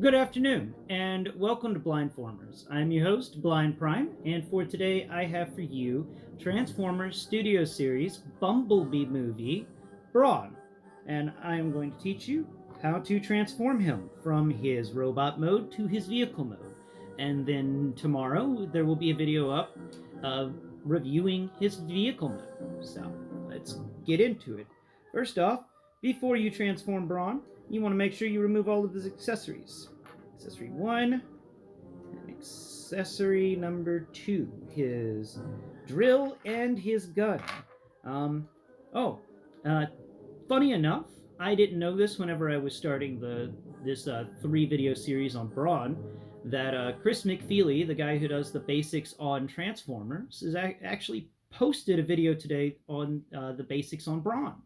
Good afternoon, and welcome to Blindformers. I'm your host, Blind Prime, and for today I have for you Transformers Studio Series Bumblebee movie, Brawn. And I am going to teach you how to transform him from his robot mode to his vehicle mode. And then tomorrow there will be a video up reviewing his vehicle mode. So let's get into it. First off, before you transform Brawn, you want to make sure you remove all of his accessories. Accessory 1, and accessory number 2, his drill and his gun. Funny enough, I didn't know this whenever I was starting this 3-video series on Brawn, that Chris McFeely, the guy who does the basics on Transformers, is actually posted a video today on the basics on Brawn.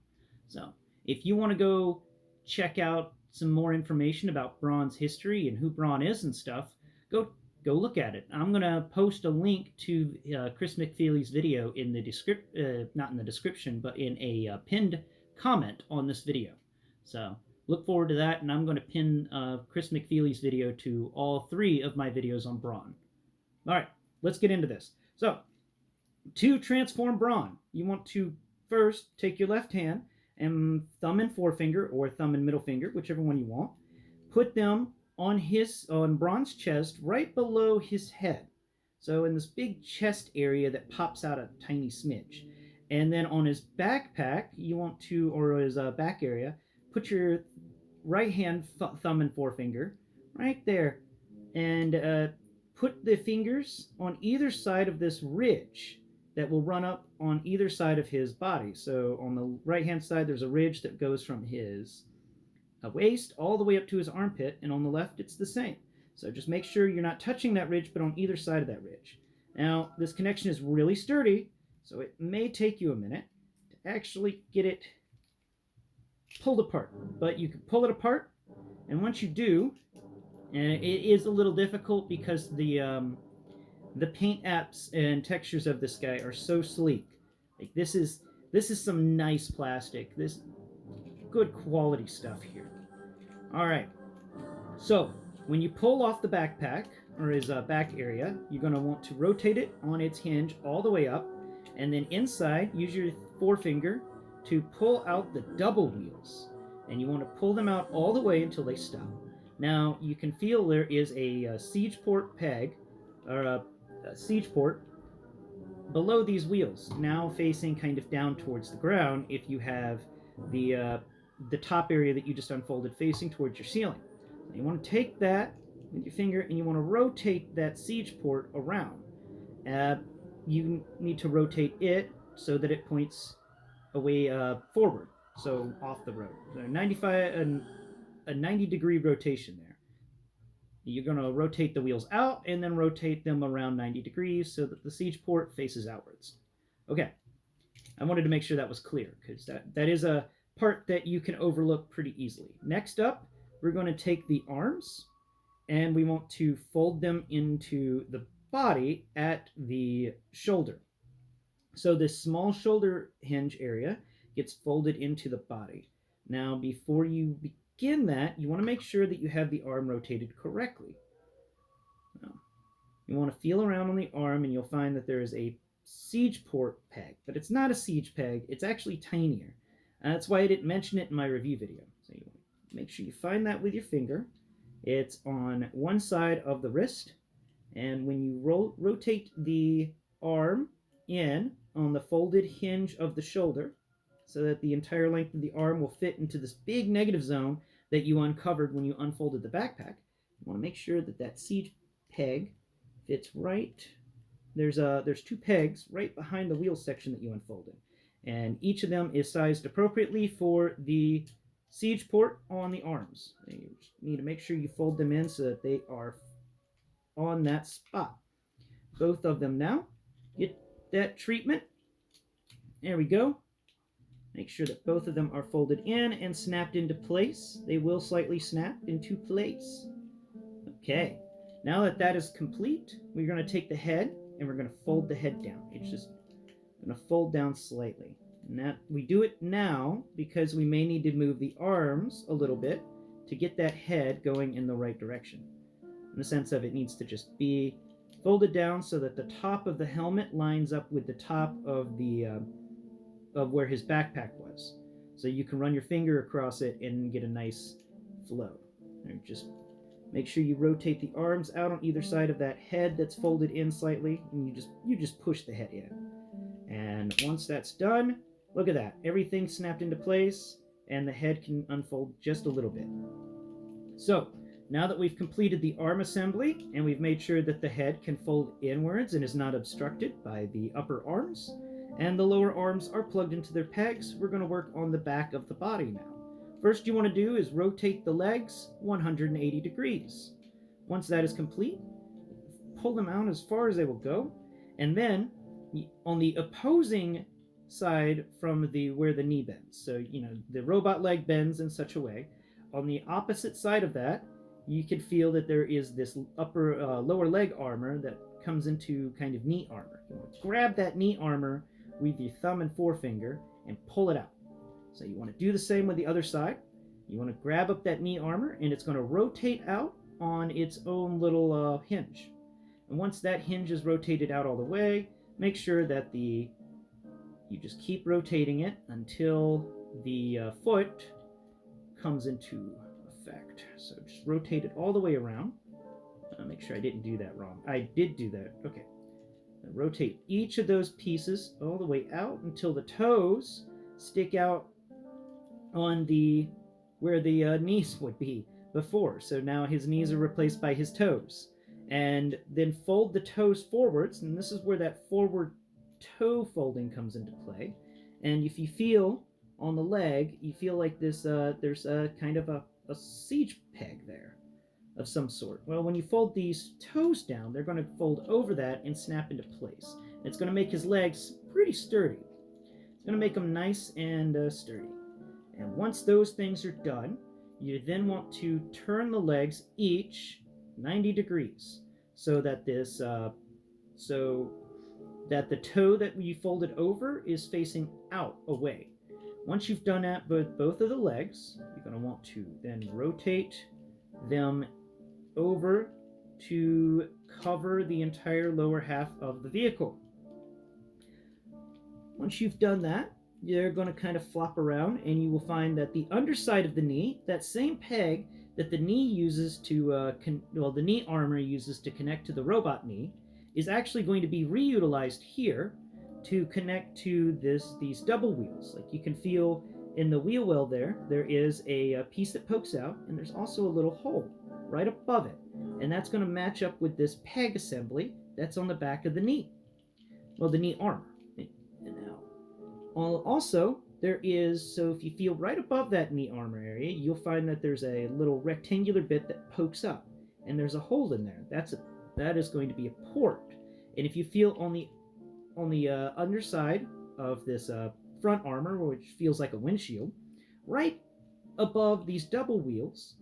So if you want to go check out some more information about Brawn's history and who Brawn is and stuff, go look at it. I'm gonna post a link to Chris McFeely's video in the not in the description, but in a pinned comment on this video. So look forward to that, and I'm going to pin Chris McFeely's video to all 3 of my videos on Brawn. All right, let's get into this. So to transform Brawn, you want to first take your left hand and thumb and forefinger, or thumb and middle finger, whichever one you want, put them on Brawn's chest, right below his head. So in this big chest area that pops out a tiny smidge. And then on his backpack, you want to, or his back area, put your right hand thumb and forefinger right there, and put the fingers on either side of this ridge that will run up on either side of his body. So on the right hand side, there's a ridge that goes from his waist all the way up to his armpit, and on the left it's the same. So just make sure you're not touching that ridge, but on either side of that ridge. Now this connection is really sturdy, so it may take you a minute to actually get it pulled apart, but you can pull it apart, and once you do, and it is a little difficult because the paint apps and textures of this guy are so sleek. Like this is some nice plastic. This good quality stuff here. All right. So when you pull off the backpack, or his back area, you're going to want to rotate it on its hinge all the way up, and then inside, use your forefinger to pull out the double wheels, and you want to pull them out all the way until they stop. Now you can feel there is a siege port peg, or a siege port below these wheels, now facing kind of down towards the ground if you have the top area that you just unfolded facing towards your ceiling. Now you want to take that with your finger and you want to rotate that siege port around. You need to rotate it so that it points away forward, so off the road. So a 90-degree rotation there. You're going to rotate the wheels out and then rotate them around 90 degrees so that the siege port faces outwards. Okay, I wanted to make sure that was clear because that is a part that you can overlook pretty easily. Next up, we're going to take the arms and we want to fold them into the body at the shoulder. So this small shoulder hinge area gets folded into the body. Now, before you begin that, you want to make sure that you have the arm rotated correctly. Now, you want to feel around on the arm and you'll find that there is a siege port peg, but it's not a siege peg, it's actually tinier. That's why I didn't mention it in my review video. So you want to make sure you find that with your finger. It's on one side of the wrist, and when you rotate the arm in on the folded hinge of the shoulder, so that the entire length of the arm will fit into this big negative zone that you uncovered when you unfolded the backpack. You want to make sure that that siege peg fits right. There's 2 pegs right behind the wheel section that you unfolded, and each of them is sized appropriately for the siege port on the arms. You just need to make sure you fold them in so that they are on that spot. Both of them now. Get that treatment. There we go. Make sure that both of them are folded in and snapped into place. They will slightly snap into place. Okay, now that that is complete, we're going to take the head and we're going to fold the head down. It's just going to fold down slightly. And that we do it now because we may need to move the arms a little bit to get that head going in the right direction. In the sense of it needs to just be folded down so that the top of the helmet lines up with the top of the of where his backpack was. So you can run your finger across it and get a nice flow. And just make sure you rotate the arms out on either side of that head that's folded in slightly, and you just push the head in. And once that's done, look at that. Everything snapped into place, and the head can unfold just a little bit. So, now that we've completed the arm assembly, and we've made sure that the head can fold inwards and is not obstructed by the upper arms, and the lower arms are plugged into their pegs, we're going to work on the back of the body now. First you want to do is rotate the legs 180 degrees. Once that is complete, pull them out as far as they will go, and then on the opposing side from where the knee bends, so the robot leg bends in such a way, on the opposite side of that, you can feel that there is this lower leg armor that comes into kind of knee armor. You want to grab that knee armor with your thumb and forefinger and pull it out. So you want to do the same with the other side. You want to grab up that knee armor, and it's going to rotate out on its own little hinge. And once that hinge is rotated out all the way, make sure that you just keep rotating it until the foot comes into effect. So just rotate it all the way around. Make sure I didn't do that wrong. I did do that. Okay. Now rotate each of those pieces all the way out until the toes stick out on where the knees would be before. So now his knees are replaced by his toes. And then fold the toes forwards, and this is where that forward toe folding comes into play. And if you feel on the leg, you feel like there's a kind of a siege peg there of some sort. Well, when you fold these toes down, they're going to fold over that and snap into place. It's going to make his legs pretty sturdy. It's going to make them nice and sturdy. And once those things are done, you then want to turn the legs each 90 degrees so that the toe that you folded over is facing out away. Once you've done that with both of the legs, you're going to want to then rotate them over to cover the entire lower half of the vehicle. Once you've done that, you're going to kind of flop around, and you will find that the underside of the knee, that same peg that the knee uses to, the knee armor uses to connect to the robot knee, is actually going to be reutilized here to connect to these double wheels. Like you can feel in the wheel well there is a piece that pokes out, and there's also a little hole right above it. And that's going to match up with this peg assembly that's on the back of the knee. Well, the knee armor. And now, also, there is, so if you feel right above that knee armor area, you'll find that there's a little rectangular bit that pokes up, and there's a hole in there. That is going to be a port. And if you feel on the underside of this front armor, which feels like a windshield, right above these double wheels,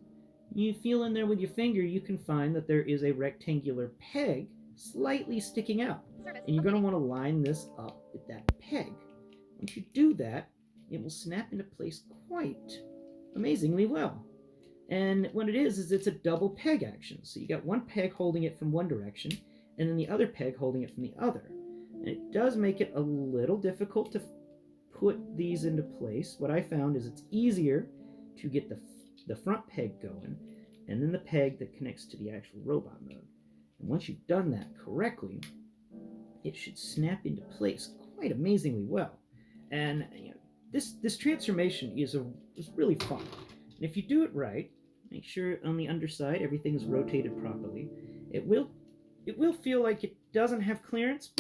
you feel in there with your finger, you can find that there is a rectangular peg slightly sticking out. And you're going to want to line this up with that peg. Once you do that, it will snap into place quite amazingly well. And what it is it's a double peg action. So you got one peg holding it from one direction, and then the other peg holding it from the other. And it does make it a little difficult to put these into place. What I found is it's easier to get the front peg going, and then the peg that connects to the actual robot mode. And once you've done that correctly, it should snap into place quite amazingly well. And this transformation is really fun. And if you do it right, make sure on the underside everything is rotated properly. It will feel like it doesn't have clearance,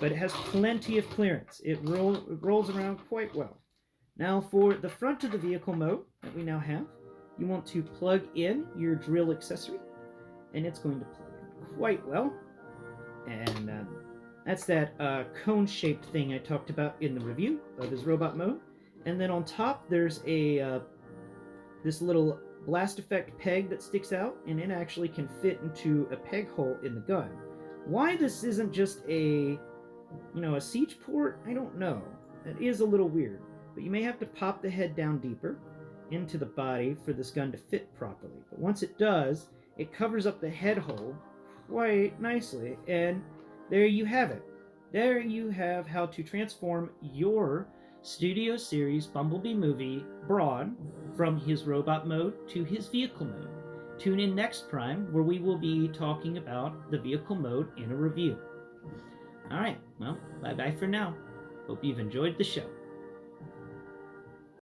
but it has plenty of clearance. It rolls around quite well. Now for the front of the vehicle mode that we now have, you want to plug in your drill accessory, and it's going to plug in quite well. And that's that cone-shaped thing I talked about in the review of his robot mode. And then on top, there's this little blast effect peg that sticks out, and it actually can fit into a peg hole in the gun. Why this isn't just a siege port, I don't know. That is a little weird. But you may have to pop the head down deeper, into the body for this gun to fit properly. But once it does, it covers up the head hole quite nicely, and there you have it. There you have how to transform your Studio Series Bumblebee movie, Brawn, from his robot mode to his vehicle mode. Tune in next Prime, where we will be talking about the vehicle mode in a review. Alright, well, bye bye for now. Hope you've enjoyed the show.